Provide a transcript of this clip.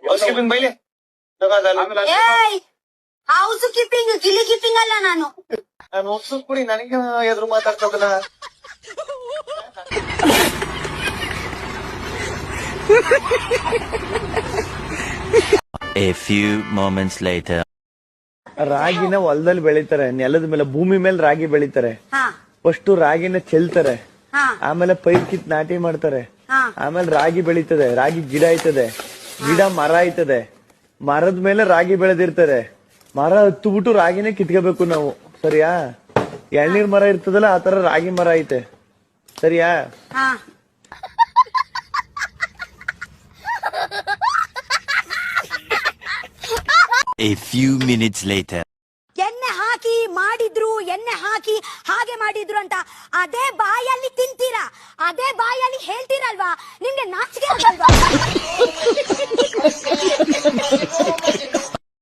House keeping ಬೈಲಿ ಏಯ್ house keeping ಗಿಲಿ keeping ಅಲ್ಲ ನಾನು. ನಾನು ಹೊಸ ಕುಡಿ ನನಗೆ ಎದುರು ಮಾತಾಡ್ತದಲ್ಲ. A few moments later. ರಾಗಿನ ಹೊಲದಲ್ಲಿ ಬೆಳಿತಾರೆ, ನೆಲದ ಮೇಲೆ ಭೂಮಿ ಮೇಲೆ ರಾಗಿ ಬೆಳಿತಾರೆ. ಫಸ್ಟ್ ರಾಗಿನ ಚೆಲ್ತಾರೆ, ಆಮೇಲೆ ಪೈರ್ ಕಿತ್ ನಾಟಿ ಮಾಡ್ತಾರೆ, ಆಮೇಲೆ ರಾಗಿ ಬೆಳೀತದೆ, ರಾಗಿ ಗಿಡ ಆಯ್ತದೆ, ಗಿಡ ಮರ ಆಯ್ತದೆ, ಮರದ ಮೇಲೆ ರಾಗಿ ಬೆಳೆದಿರ್ತದೆ, ಮರ ಹತ್ತುಬಿಟ್ಟು ರಾಗಿನೇ ಕಿತ್ಕೋಬೇಕು ನಾವು. ಸರಿಯಾ? ಎಳ್ನೀರ್ ಮರ ಇರ್ತದಲ್ಲ ಆತರ ರಾಗಿ ಮರ ಐತೆ. ಸರಿಯಾ? A few minutes later. ಎಣ್ಣೆ ಹಾಕಿ ಮಾಡಿದ್ರು, ಎಣ್ಣೆ ಹಾಕಿ ಹಾಗೆ ಮಾಡಿದ್ರು ಅಂತ ಅದೇ ಬಾಯಲ್ಲಿ ತಿಂತೀರಾ, ಅದೇ ಬಾಯಲ್ಲಿ ಹೇಳ್ತೀರಲ್ವಾ? ನಿಮ್ಗೆ ನಾಚಿಕೆ ಆಗಲ್ವಾ?